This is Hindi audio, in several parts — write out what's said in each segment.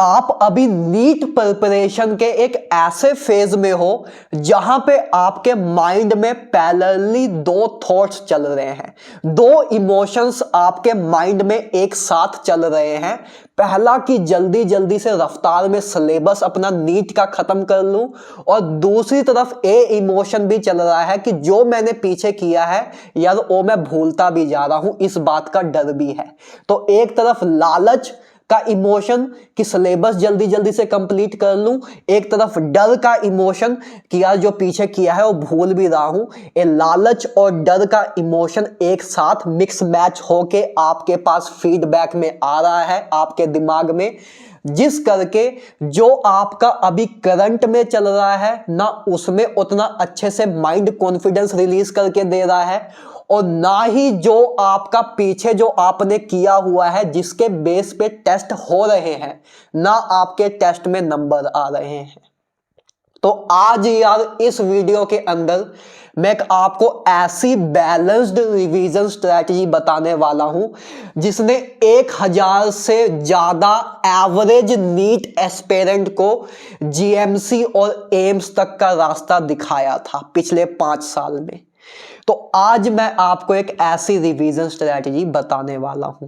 आप अभी नीट प्रिपरेशन के एक ऐसे फेज में हो जहां पे आपके माइंड में पैरेलली दो थॉट्स चल रहे हैं, दो इमोशंस आपके माइंड में एक साथ चल रहे हैं। पहला कि जल्दी जल्दी से रफ्तार में सिलेबस अपना नीट का खत्म कर लूं, और दूसरी तरफ ए इमोशन भी चल रहा है कि जो मैंने पीछे किया है यार वो मैं भूलता भी जा रहा हूं, इस बात का डर भी है। तो एक तरफ लालच का इमोशन कि सिलेबस जल्दी जल्दी से कंप्लीट कर लूं, एक तरफ डर का इमोशन कि यार जो पीछे किया है वो भूल भी रहा हूं। ये लालच और डर का इमोशन एक साथ मिक्स मैच होके आपके पास फीडबैक में आ रहा है आपके दिमाग में, जिस करके जो आपका अभी करंट में चल रहा है ना उसमें उतना अच्छे से माइंड कॉन्फिडेंस रिलीज करके दे रहा है, और ना ही जो आपका पीछे जो आपने किया हुआ है जिसके बेस पे टेस्ट हो रहे हैं ना आपके टेस्ट में नंबर आ रहे हैं। तो आज यार इस वीडियो के अंदर मैं आपको ऐसी बैलेंस्ड रिवीजन स्ट्रेटजी बताने वाला हूं जिसने 1000 से ज्यादा एवरेज नीट एस्पिरेंट को जीएमसी और एम्स तक का रास्ता दिखाया था पिछले 5 साल में। तो आज मैं आपको एक ऐसी रिवीजन स्ट्रेटजी बताने वाला हूं।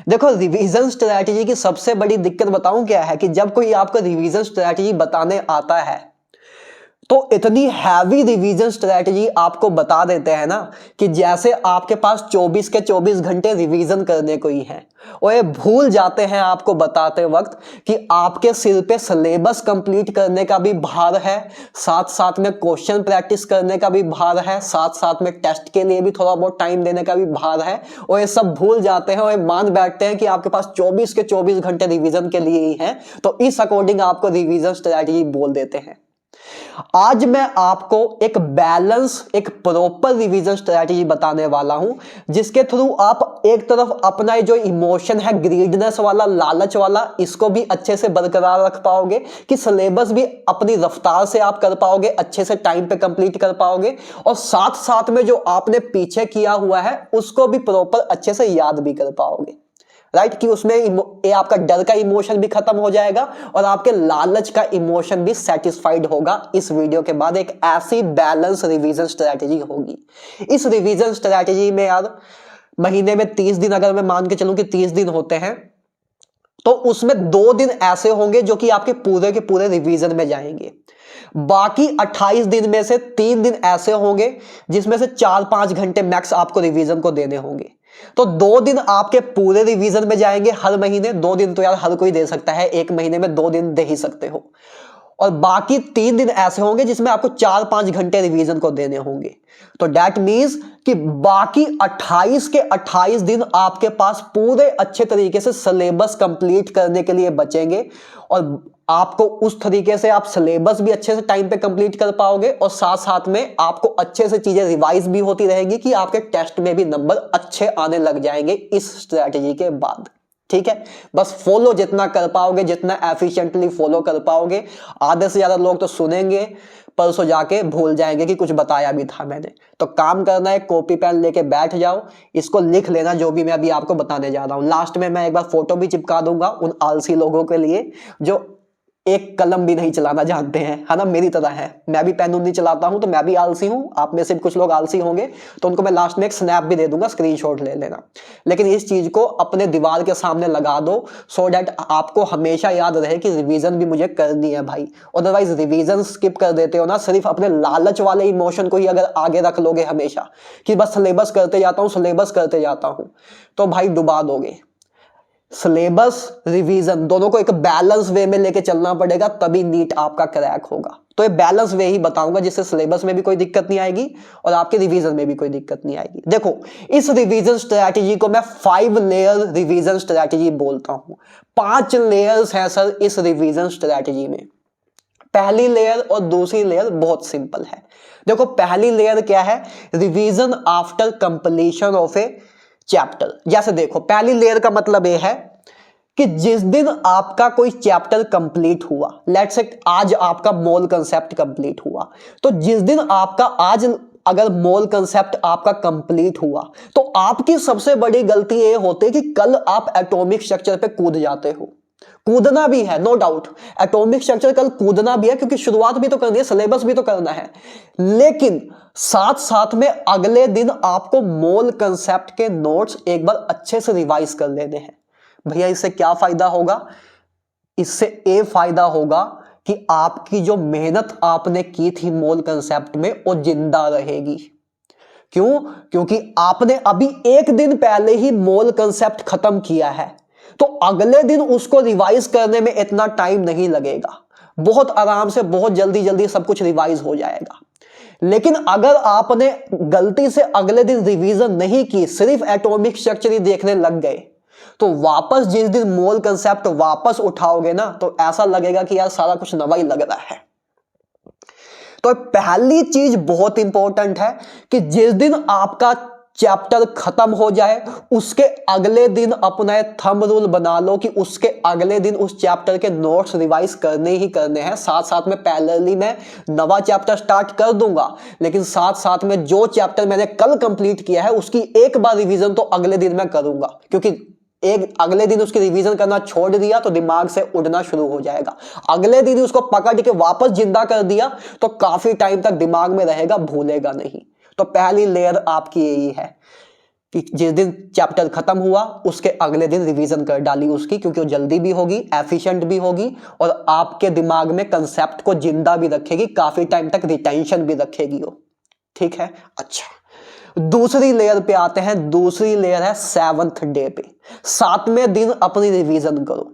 देखो, रिवीजन स्ट्रेटजी की सबसे बड़ी दिक्कत बताऊं क्या है कि जब कोई आपको रिवीजन स्ट्रेटजी बताने आता है तो इतनी हैवी रिवीजन स्ट्रेटजी आपको बता देते हैं ना कि जैसे आपके पास 24 के 24 घंटे रिवीजन करने को ही है, और ये भूल जाते हैं आपको बताते वक्त कि आपके सिर पे सिलेबस कंप्लीट करने का भी भार है, साथ साथ में क्वेश्चन प्रैक्टिस करने का भी भार है, साथ साथ में टेस्ट के लिए भी थोड़ा बहुत टाइम देने का भी भार है, और ये सब भूल जाते हैं और ये मान बैठते हैं कि आपके पास 24 के 24 घंटे रिवीजन के लिए ही है, तो इस अकॉर्डिंग आपको रिवीजन स्ट्रेटजी बोल देते हैं। आज मैं आपको एक बैलेंस, एक प्रॉपर रिवीजन स्ट्रेटजी बताने वाला हूं जिसके थ्रू आप एक तरफ अपना जो इमोशन है ग्रीडनेस वाला, लालच वाला, इसको भी अच्छे से बरकरार रख पाओगे कि सिलेबस भी अपनी रफ्तार से आप कर पाओगे, अच्छे से टाइम पे कंप्लीट कर पाओगे, और साथ साथ में जो आपने पीछे किया हुआ है उसको भी प्रॉपर अच्छे से याद भी कर पाओगे। राइट, कि उसमें ये आपका डर का इमोशन भी खत्म हो जाएगा और आपके लालच का इमोशन भी सेटिस्फाइड होगा। इस वीडियो के बाद एक ऐसी बैलेंस रिवीजन स्ट्रेटजी होगी। इस रिवीजन स्ट्रेटजी में यार महीने में 30 दिन अगर मैं मान के चलूं कि 30 दिन होते हैं तो उसमें 2 दिन ऐसे होंगे जो कि आपके पूरे के पूरे रिवीजन में जाएंगे। बाकी 28 दिन में से 3 दिन ऐसे होंगे जिसमें से 4-5 घंटे मैक्स आपको रिवीजन को देने होंगे। तो 2 दिन आपके पूरे रिवीजन में जाएंगे हर महीने। 2 दिन तो यार हर कोई दे सकता है, एक महीने में 2 दिन दे ही सकते हो, और बाकी 3 दिन ऐसे होंगे जिसमें आपको 4-5 घंटे रिवीजन को देने होंगे। तो दैट मीन्स कि बाकी 28 के 28 दिन आपके पास पूरे अच्छे तरीके से सिलेबस कंप्लीट करने के लिए बचेंगे, और आपको उस तरीके से आप सिलेबस भी अच्छे से टाइम पे कंप्लीट कर पाओगे, और साथ साथ में आपको अच्छे से चीजें रिवाइज भी होती रहेगी कि आपके टेस्ट में भी नंबर अच्छे आने लग जाएंगे इस स्ट्रेटजी के बाद। ठीक है, बस फॉलो जितना कर पाओगे, जितना एफिशिएंटली फॉलो कर पाओगे। आधे से ज्यादा लोग तो सुनेंगे, परसों जाके भूल जाएंगे कि कुछ बताया भी था मैंने। तो काम करना है, कॉपी पेन लेके बैठ जाओ, इसको लिख लेना जो भी मैं अभी आपको बताने जा रहा हूं। लास्ट में मैं एक बार फोटो भी चिपका दूंगा उन आलसी लोगों के लिए जो एक कलम भी नहीं चलाना जानते हैं, है ना, मेरी तरह है। मैं भी पेन नहीं चलाता हूं तो मैं भी आलसी हूं, आप में से कुछ लोग आलसी होंगे, तो उनको मैं लास्ट में एक स्नैप भी दे दूंगा, स्क्रीनशॉट ले लेना। लेकिन इस चीज को अपने दीवार के सामने लगा दो सो दैट आपको हमेशा याद रहे कि रिवीजन भी मुझे करनी है भाई। अदरवाइज रिवीजन स्किप कर देते हो ना, सिर्फ अपने लालच वाले इमोशन को ही अगर आगे रख लोगे हमेशा कि बस सिलेबस करते जाता हूं, सिलेबस करते जाता हूं, तो भाई डुबा दोगे। सिलेबस रिवीजन दोनों को एक बैलेंस वे में लेके चलना पड़ेगा, तभी नीट आपका क्रैक होगा। तो ये बैलेंस वे ही बताऊंगा जिससे सिलेबस में भी कोई दिक्कत नहीं आएगी और आपके रिवीजन में भी कोई दिक्कत नहीं आएगी। देखो, इस रिवीजन स्ट्रेटजी को मैं 5 लेयर रिवीजन स्ट्रेटजी बोलता हूं। 5 लेयर्स हैं सर इस रिवीजन स्ट्रेटजी में। पहली लेयर और दूसरी लेयर बहुत सिंपल है। देखो, पहली लेयर क्या है? Revision after completion of A chapter. जैसे देखो, पहली लेयर का मतलब यह है कि जिस दिन आपका कोई चैप्टर कंप्लीट हुआ, लेट्स से आज आपका मोल कंसेप्ट कंप्लीट हुआ, तो जिस दिन आपका आज अगर मोल कंसेप्ट आपका कंप्लीट हुआ तो आपकी सबसे बड़ी गलती ये होती है कि कल आप एटॉमिक स्ट्रक्चर पे कूद जाते हो। कूदना भी है, नो डाउट, एटॉमिक स्ट्रक्चर कल कूदना भी है, क्योंकि शुरुआत भी तो करनी है, सिलेबस भी तो करना है। लेकिन साथ साथ में अगले दिन आपको मोल कंसेप्ट के नोट्स एक बार अच्छे से रिवाइज कर लेने हैं। भैया इससे क्या फायदा होगा? इससे ये फायदा होगा कि आपकी जो मेहनत आपने की थी मोल कंसेप्ट में वो जिंदा रहेगी। क्यों? क्योंकि आपने अभी एक दिन पहले ही मोल कंसेप्ट खत्म किया है, तो अगले दिन उसको रिवाइज करने में इतना टाइम नहीं लगेगा, बहुत आराम से, बहुत जल्दी जल्दी सब कुछ रिवाइज हो जाएगा। लेकिन अगर आपने गलती से अगले दिन रिवीजन नहीं की, सिर्फ एटॉमिक स्ट्रक्चर ही देखने लग गए, तो वापस जिस दिन मोल कंसेप्ट वापस उठाओगे ना, तो ऐसा लगेगा कि यार सारा कुछ नवा ही लग रहा है। तो पहली चीज बहुत इंपॉर्टेंट है कि जिस दिन आपका चैप्टर खत्म हो जाए उसके अगले दिन अपना थंब रूल बना लो कि उसके अगले दिन उस चैप्टर के नोट्स रिवाइज करने ही करने हैं। साथ साथ में पैरेलली मैं नवा चैप्टर स्टार्ट कर दूंगा, लेकिन साथ साथ में जो चैप्टर मैंने कल कंप्लीट किया है उसकी एक बार रिवीजन तो अगले दिन मैं करूंगा, क्योंकि एक अगले दिन उसकी रिवीजन करना छोड़ दिया तो दिमाग से उड़ना शुरू हो जाएगा। अगले दिन उसको पकड़ के वापस जिंदा कर दिया तो काफी टाइम तक दिमाग में रहेगा, भूलेगा नहीं। तो पहली लेयर आपकी यही है कि जिस दिन चैप्टर खत्म हुआ उसके अगले दिन रिवीजन कर डाली उसकी, क्योंकि वो जल्दी भी होगी, एफिशिएंट भी होगी और आपके दिमाग में कंसेप्ट को जिंदा भी रखेगी, काफी टाइम तक रिटेंशन भी रखेगी वो। ठीक है, अच्छा दूसरी लेयर पे आते हैं। दूसरी लेयर है 7th डे पे, 7वें दिन अपनी रिवीजन करो।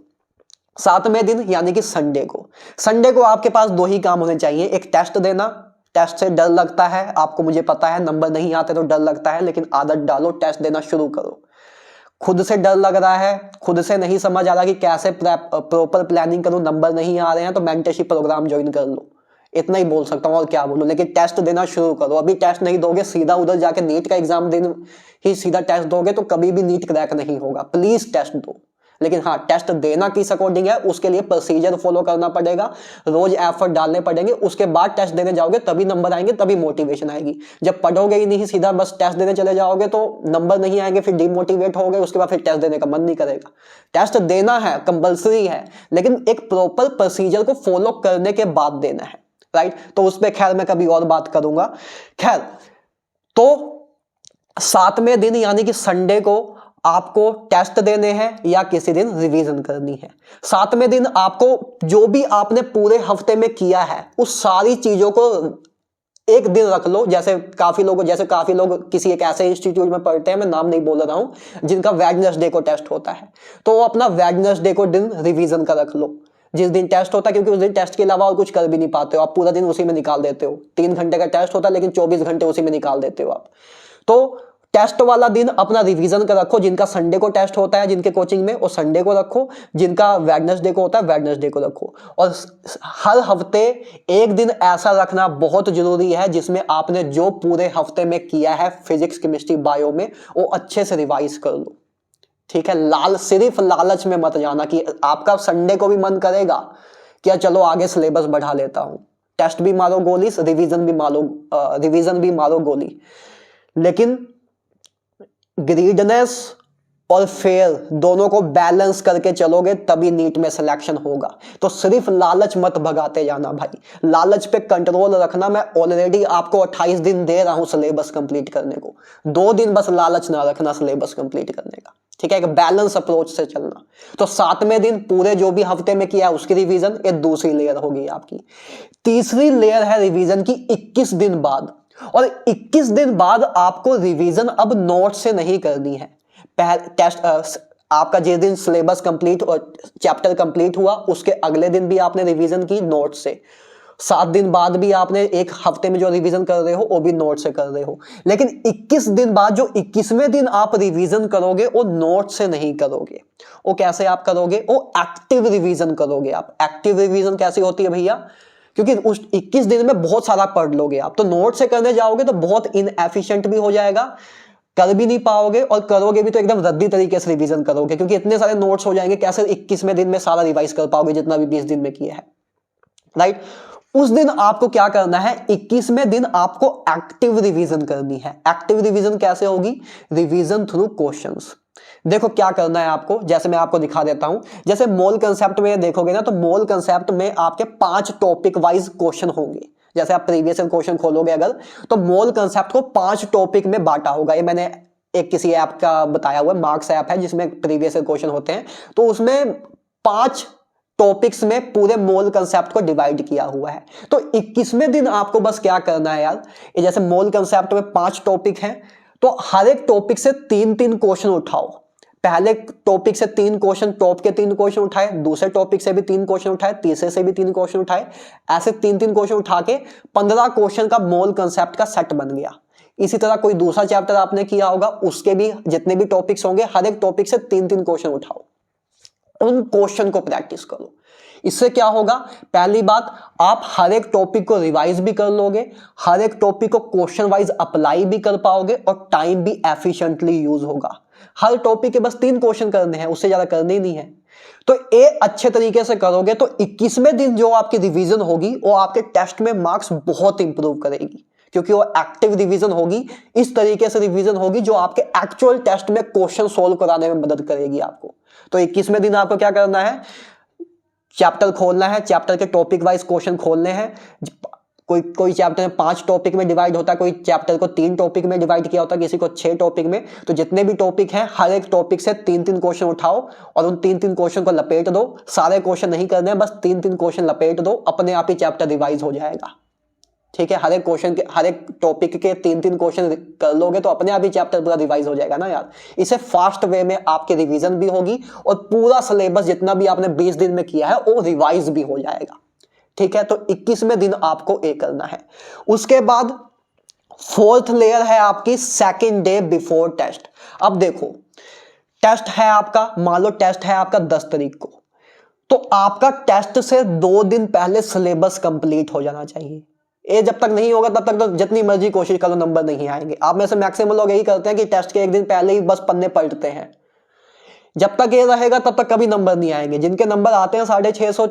7वें दिन यानी कि संडे को। संडे को आपके पास दो ही काम होने चाहिए, एक टेस्ट देना। टेस्ट से डर लगता है आपको, मुझे पता है, नंबर नहीं आते तो डर लगता है, लेकिन आदत डालो, टेस्ट देना शुरू करो। खुद से डर लग रहा है, खुद से नहीं समझ आ रहा कि कैसे प्रॉपर प्लानिंग करूं, नंबर नहीं आ रहे हैं, तो मेंटरशिप प्रोग्राम ज्वाइन कर लो। इतना ही बोल सकता हूं और क्या बोलूं, लेकिन टेस्ट देना शुरू करो। अभी टेस्ट नहीं दोगे, सीधा उधर जाके नीट का एग्जाम देने ही सीधा टेस्ट दोगे तो कभी भी नीट क्रैक नहीं होगा। प्लीज टेस्ट दो, लेकिन हाँ टेस्ट देना किस अकॉर्डिंग है, उसके लिए प्रोसीजर फॉलो करना पड़ेगा, रोज एफर्ट डालने पड़ेंगे। उसके बाद टेस्ट देने जाओगे तभी नंबर आएंगे, तभी मोटिवेशन आएगी। जब पढ़ोगे ही नहीं, सीधा बस टेस्ट देने चले जाओगे तो नंबर नहीं आएंगे, फिर डिमोटिवेट होगे, उसके बाद फिर टेस्ट देने का मन नहीं करेगा। टेस्ट देना है, कंपल्सरी है, लेकिन एक प्रॉपर प्रोसीजर को फॉलो करने के बाद देना है, राइट। तो उस पर खैर मैं कभी और बात करूंगा। खैर, तो 7वें दिन यानी कि संडे को आपको टेस्ट देने हैं या किसी दिन रिवीजन करनी है। 7वें दिन आपको जो भी आपने पूरे हफ्ते में किया है उस सारी चीजों को एक दिन रख लो। जैसे काफी लोग किसी एक ऐसे इंस्टीट्यूट में पढ़ते हैं, मैं नाम नहीं बोल रहा हूं, जिनका वेडनेसडे को टेस्ट होता है, तो वो अपना वेडनेसडे को दिन रिवीजन का रख लो जिस दिन टेस्ट होता है, क्योंकि उस दिन टेस्ट के अलावा और कुछ कर भी नहीं पाते हो आप, पूरा दिन उसी में निकाल देते हो। 3 घंटे का टेस्ट होता है लेकिन 24 घंटे उसी में निकाल देते हो आप। तो टेस्ट वाला दिन अपना रिवीजन का रखो। जिनका संडे को टेस्ट होता है जिनके कोचिंग में, वो संडे को रखो। जिनका वेडनेसडे को होता है वेडनेसडे को रखो। और हर हफ्ते एक दिन ऐसा रखना बहुत जरूरी है जिसमें आपने जो पूरे हफ्ते में किया है फिजिक्स, केमिस्ट्री, बायो में, वो अच्छे से रिवाइज कर लो। ठीक है, सिर्फ लालच में मत जाना कि आपका संडे को भी मन करेगा क्या चलो आगे सिलेबस बढ़ा लेता हूं, टेस्ट भी मारो गोली, रिवीजन भी मारो गोली, लेकिन ग्रीडनेस और फेयर दोनों को बैलेंस करके चलोगे तभी नीट में सिलेक्शन होगा। तो सिर्फ लालच मत भगाते जाना भाई, लालच पे कंट्रोल रखना। मैं ऑलरेडी आपको 28 दिन दे रहा हूं सिलेबस कंप्लीट करने को, 2 दिन बस लालच ना रखना सिलेबस कंप्लीट करने का। ठीक है, एक बैलेंस अप्रोच से चलना। तो 7वें दिन पूरे जो भी हफ्ते में किया है उसकी रिवीजन, ये दूसरी लेयर होगी आपकी। तीसरी लेयर है रिवीजन की 21 दिन बाद। और 21 दिन बाद आपको रिवीजन अब नोट से नहीं करनी है। टेस्ट आपका जिस दिन सिलेबस कंप्लीट और चैप्टर कंप्लीट हुआ उसके अगले दिन भी आपने रिवीजन की नोट से, 7 दिन बाद भी आपने एक हफ्ते में जो रिवीजन कर रहे हो वो भी नोट से कर रहे हो। लेकिन 21 दिन बाद जो 21वें दिन आप रिवीजन करोगे वो नोट से नहीं करोगे। वो कैसे आप करोगे? वो एक्टिव रिवीजन करोगे आप। एक्टिव रिवीजन कैसी होती है भैया? क्योंकि उस 21 दिन में बहुत सारा पढ़ लोगे आप, तो नोट से करने जाओगे तो बहुत इनएफिशिएंट भी हो जाएगा, कर भी नहीं पाओगे, और करोगे भी तो एकदम रद्दी तरीके से रिवीजन करोगे, क्योंकि इतने सारे नोट्स हो जाएंगे, कैसे 21वें दिन में सारा रिवाइज कर पाओगे जितना भी 20 दिन में किया है, राइट। उस दिन आपको क्या करना है? 21वें दिन आपको एक्टिव रिवीजन करनी है। एक्टिव रिवीजन कैसे होगी? Revision through questions. देखो क्या करना है आपको, जैसे मैं आपको दिखा देता हूं। जैसे मोल कंसेप्ट में देखोगे ना, तो मोल कंसेप्ट में आपके 5 टॉपिक वाइज क्वेश्चन होंगे। जैसे आप प्रीवियस ईयर क्वेश्चन खोलोगे अगर, तो मोल कंसेप्ट को 5 टॉपिक में बांटा होगा। ये मैंने एक किसी ऐप का बताया हुआ है, मार्क्स ऐप है जिसमें प्रीवियस ईयर क्वेश्चन होते हैं, तो उसमें 5 टॉपिक्स में पूरे मोल कंसेप्ट को डिवाइड किया हुआ है। तो 21वें दिन आपको बस क्या करना है यार, ये जैसे मोल कंसेप्ट में 5 टॉपिक हैं, तो हर एक टॉपिक से 3-3 क्वेश्चन उठाओ। पहले टॉपिक से 3 क्वेश्चन, टॉप के 3 क्वेश्चन उठाए, दूसरे टॉपिक से भी 3 क्वेश्चन उठाए, तीसरे से भी 3 क्वेश्चन उठाए, ऐसे 3-3 क्वेश्चन उठा के 15 क्वेश्चन का मोल कंसेप्ट का सेट बन गया। इसी तरह कोई दूसरा चैप्टर आपने किया होगा, उसके भी जितने भी टॉपिक्स होंगे, हर एक टॉपिक से 3-3 क्वेश्चन उठाओ, उन क्वेश्चन को प्रैक्टिस करो। इससे क्या होगा, पहली बात, आप हर एक टॉपिक को रिवाइज भी कर लोगे, हर एक टॉपिक को क्वेश्चन वाइज अप्लाई भी कर पाओगे, और टाइम भी एफिशिएंटली यूज होगा। हर टॉपिक के बस 3 क्वेश्चन करने हैं, उससे ज्यादा करने ही नहीं है। तो ये अच्छे तरीके से करोगे तो 21वें दिन जो आपकी रिवीजन होगी वो आपके टेस्ट में मार्क्स बहुत इंप्रूव करेगी, क्योंकि वो एक्टिव रिवीजन होगी। इस तरीके से रिवीजन होगी जो आपके एक्चुअल टेस्ट में क्वेश्चन सोल्व कराने में मदद करेगी आपको। तो 21वें दिन आपको क्या करना है, चैप्टर खोलना है, चैप्टर के टॉपिक वाइज क्वेश्चन खोलने हैं। कोई चैप्टर में 5 टॉपिक में डिवाइड होता है, कोई चैप्टर को 3 टॉपिक में डिवाइड किया होता है, किसी को 6 टॉपिक में। तो जितने भी टॉपिक हैं, हर एक टॉपिक से 3-3 क्वेश्चन उठाओ और उन 3-3 क्वेश्चन को लपेट दो। सारे क्वेश्चन नहीं करने हैं, बस 3-3 क्वेश्चन लपेट दो, अपने आप ही चैप्टर रिवाइज हो जाएगा। ठीक है, हर एक क्वेश्चन के, हर एक टॉपिक के 3-3 क्वेश्चन कर लोगे तो अपने आप ही चैप्टर पूरा रिवाइज हो जाएगा ना यार। इससे फास्ट वे में आपकी रिवीजन भी होगी और पूरा सिलेबस जितना भी आपने 20 दिन में किया है वो रिवाइज भी हो जाएगा। ठीक है, तो 21वें दिन आपको ये करना है। उसके बाद 4th लेयर है आपकी सेकेंड डे बिफोर टेस्ट। अब देखो, टेस्ट है आपका, मान लो टेस्ट है आपका 10 तारीख को, तो आपका टेस्ट से 2 दिन पहले सिलेबस कंप्लीट हो जाना चाहिए। ये जब तक नहीं होगा तब तक तो जितनी मर्जी कोशिश करो नंबर नहीं आएंगे। आप में से मैक्सिमम लोग यही करते हैं कि टेस्ट के 1 दिन पहले ही बस पन्ने पलटते हैं। जब तक ये रहेगा तब तक कभी नंबर नहीं आएंगे। जिनके नंबर आते हैं 650,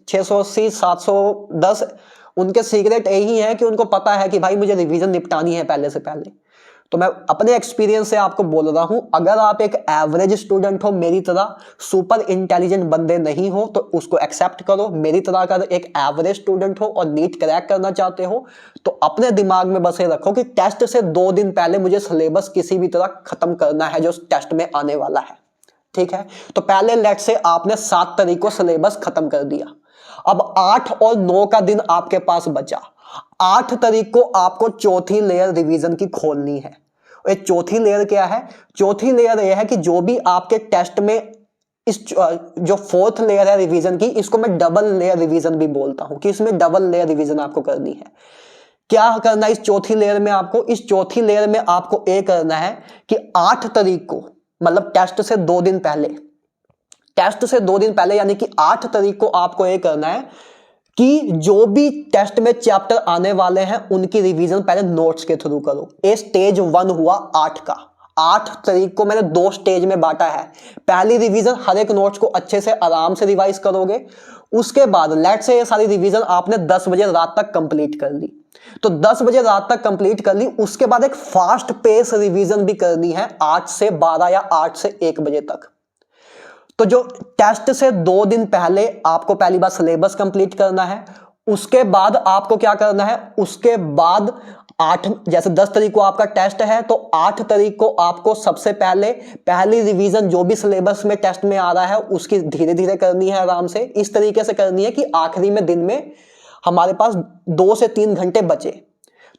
680, 710, उनके सीक्रेट यही है कि उनको पता है कि भाई मुझे रिवीजन निपटानी है पहले से पहले। तो मैं अपने एक्सपीरियंस से आपको बोल रहा हूं, अगर आप एक एवरेज स्टूडेंट हो, मेरी तरह सुपर इंटेलिजेंट बंदे नहीं हो, तो उसको एक्सेप्ट करो। मेरी तरह अगर एक एवरेज स्टूडेंट हो और नीट क्रैक करना चाहते हो, तो अपने दिमाग में बस ये रखो कि टेस्ट से 2 दिन पहले मुझे सिलेबस किसी भी तरह खत्म करना है जो टेस्ट में आने वाला है। ठीक है, तो पहले लेट से आपने 7 तारीख को सिलेबस खत्म कर दिया। अब 8 और 9 का दिन आपके पास बचा। 8 तारीख को आपको चौथी लेयर रिवीजन की खोलनी है। ये चौथी लेयर क्या है? चौथी लेयर यह है कि जो भी आपके टेस्ट में इस जो 4th लेयर है रिवीजन की, इसको मैं डबल लेयर रिवीजन भी बोलता हूं कि इसमें डबल लेयर रिवीजन आपको करनी है। क्या करना है इस चौथी लेयर में आपको? इस चौथी लेयर में आपको ये करना है कि 8 तारीख को, मतलब टेस्ट से 2 दिन पहले, टेस्ट से 2 दिन पहले यानी कि 8 तारीख को आपको ये करना है कि जो भी टेस्ट में चैप्टर आने वाले हैं उनकी रिवीजन पहले नोट्स के थ्रू करो। ये स्टेज 1 हुआ 8 का। 8 तारीख को मैंने 2 स्टेज में बांटा है। पहली रिवीजन हर एक नोट्स को अच्छे से आराम से रिवाइज करोगे। उसके बाद लेट से ये सारी रिवीजन आपने 10 बजे रात तक कंप्लीट कर ली, तो 10 बजे रात तक कंप्लीट कर ली। उसके बाद एक फास्ट पेस रिवीजन भी करनी है 8 से 12 या 8 से 1 बजे तक। तो जो टेस्ट से 2 दिन पहले आपको पहली बार सिलेबस कंप्लीट करना है। उसके बाद आपको क्या करना है? उसके बाद 8, जैसे 10 तारीख को आपका टेस्ट है, तो 8 तारीख को आपको सबसे पहले पहली रिवीजन जो भी सिलेबस में टेस्ट में आ रहा है उसकी धीरे धीरे करनी है, आराम से। इस तरीके से करनी है कि आखिरी में दिन में हमारे पास 2 से 3 घंटे बचे।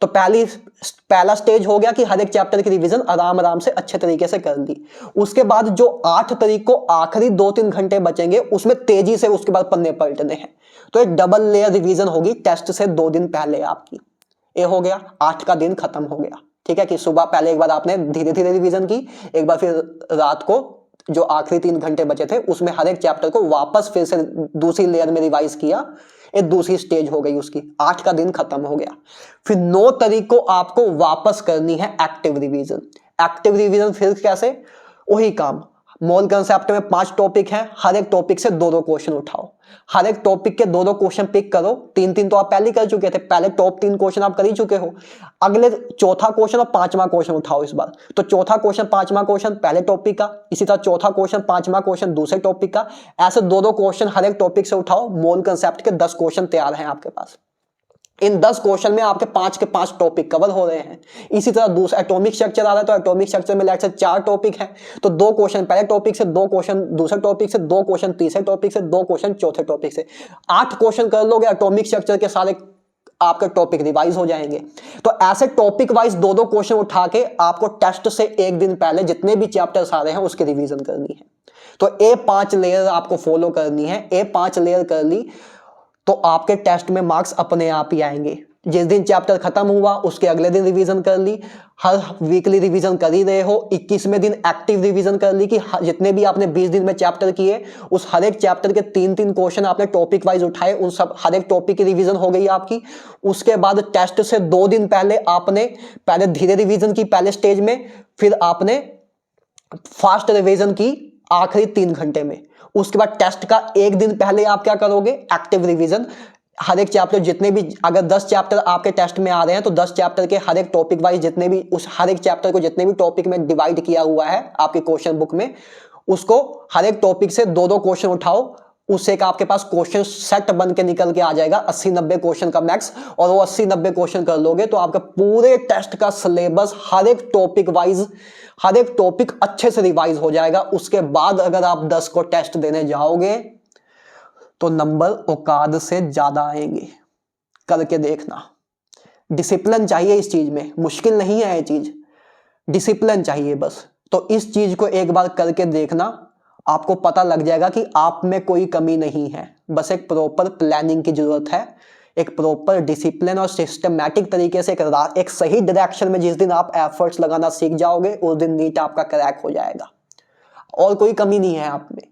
तो पहला स्टेज हो गया कि हर एक चैप्टर की रिवीजन आराम आराम से अच्छे तरीके से कर ली। उसके बाद जो 8 तारीख को आखिरी 2-3 घंटे बचेंगे उसमें तेजी से उसके बाद पन्ने पलटने हैं। तो एक डबल लेयर रिवीजन होगी टेस्ट से 2 दिन पहले आपकी। ये हो गया, 8 का दिन खत्म हो गया। ठीक है, कि सुबह पहले एक बार आपने धीरे धीरे रिवीजन की, एक बार फिर रात को जो आखिरी 3 घंटे बचे थे उसमें हर एक चैप्टर को वापस फिर से दूसरी लेयर में रिवाइज किया। एक दूसरी स्टेज हो गई उसकी। 8 का दिन खत्म हो गया। फिर 9 तारीख को आपको वापस करनी है एक्टिव रिवीजन। एक्टिव रिवीजन फिर कैसे? वही काम, मोल कंसेप्ट में 5 टॉपिक हैं, हर एक टॉपिक से 2-2 क्वेश्चन उठाओ, हर एक टॉपिक के 2-2 क्वेश्चन पिक करो। 3-3 तो आप पहले कर चुके थे, पहले टॉप 3 क्वेश्चन आप कर ही चुके हो। अगले चौथा क्वेश्चन और 5वां क्वेश्चन उठाओ इस बार। तो चौथा क्वेश्चन 5वां क्वेश्चन पहले टॉपिक का, इसी तरह चौथा क्वेश्चन 5वां क्वेश्चन दूसरे टॉपिक का, ऐसे 2-2 क्वेश्चन हर एक टॉपिक से उठाओ। मोल कंसेप्ट के 10 क्वेश्चन तैयार हैं आपके पास। इन 10 क्वेश्चन में आपके 5 के 5 टॉपिक कवर हो रहे हैं। इसी तरह दूसरा एटॉमिक स्ट्रक्चर आ रहा है, तो एटॉमिक स्ट्रक्चर में लेट से 4 टॉपिक हैं, तो 2 क्वेश्चन पहले टॉपिक से, 2 क्वेश्चन दूसरे टॉपिक से, 2 क्वेश्चन तीसरे टॉपिक से, 2 क्वेश्चन चौथे टॉपिक से। 8 क्वेश्चन कर लोगे, एटॉमिक स्ट्रक्चर के सारे आपके टॉपिक रिवाइज हो जाएंगे। तो ऐसे टॉपिक वाइज 2-2 क्वेश्चन उठा के आपको टेस्ट से एक दिन पहले जितने भी चैप्टर्स आ रहे हैं उसकी रिवीजन करनी है। तो A5 लेयर आपको फॉलो करनी है। A5 लेयर कर ली तो आपके टेस्ट में मार्क्स अपने आप ही आएंगे। जिस दिन चैप्टर खत्म हुआ उसके अगले दिन रिवीजन कर ली, हर वीकली रिवीजन कर ही रहे हो। 21वें दिन एक्टिव रिवीजन कर ली कि जितने भी आपने 20 दिन में चैप्टर किए उस हर एक चैप्टर के 3-3 क्वेश्चन आपने टॉपिक वाइज उठाए, उन सब हर एक टॉपिक की रिवीजन हो गई आपकी। उसके बाद टेस्ट से 2 दिन पहले आपने पहले धीरे रिवीजन की पहले स्टेज में, फिर आपने फास्ट रिवीजन की आखिरी 3 घंटे में। उसके बाद टेस्ट का एक दिन पहले आप क्या करोगे, एक्टिव रिवीजन। हर एक चैप्टर जितने भी, अगर 10 चैप्टर आपके टेस्ट में आ रहे हैं तो 10 चैप्टर के हर एक टॉपिक वाइज जितने भी, उस हर एक चैप्टर को जितने भी टॉपिक में डिवाइड किया हुआ है आपके क्वेश्चन बुक में, उसको हर एक टॉपिक से 2-2 क्वेश्चन उठाओ। उससे एक आपके पास क्वेश्चन सेट बन के निकल के आ जाएगा 80-90 क्वेश्चन का मैक्स। और वो 80-90 क्वेश्चन कर लोगे तो आपका पूरे टेस्ट का सिलेबस हर एक टॉपिक वाइज, हर एक टॉपिक अच्छे से रिवाइज हो जाएगा। उसके बाद अगर आप 10 को टेस्ट देने जाओगे तो नंबर औकात से ज्यादा आएंगे। करके देखना। डिसिप्लिन चाहिए इस चीज में, मुश्किल नहीं है ये चीज, डिसिप्लिन चाहिए बस। तो इस चीज को एक बार करके देखना, आपको पता लग जाएगा कि आप में कोई कमी नहीं है, बस एक प्रॉपर प्लानिंग की जरूरत है। एक प्रॉपर डिसिप्लिन और सिस्टमैटिक तरीके से एक सही डायरेक्शन में जिस दिन आप एफर्ट्स लगाना सीख जाओगे उस दिन नीट आपका क्रैक हो जाएगा। और कोई कमी नहीं है आप में।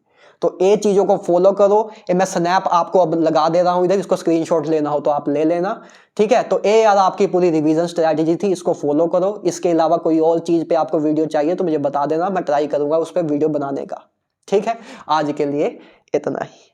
तो ये चीजों को फॉलो करो। ये मैं स्नैप आपको अब लगा दे रहा हूं इधर, इसको स्क्रीनशॉट लेना हो तो आप ले लेना, ठीक है। तो ये यार आपकी पूरी रिवीजन स्ट्रैटेजी थी, इसको फॉलो करो। इसके अलावा कोई और चीज पे आपको वीडियो चाहिए तो मुझे बता देना, मैं ट्राई करूंगा उस पर वीडियो बनाने का, ठीक है। आज के लिए इतना ही।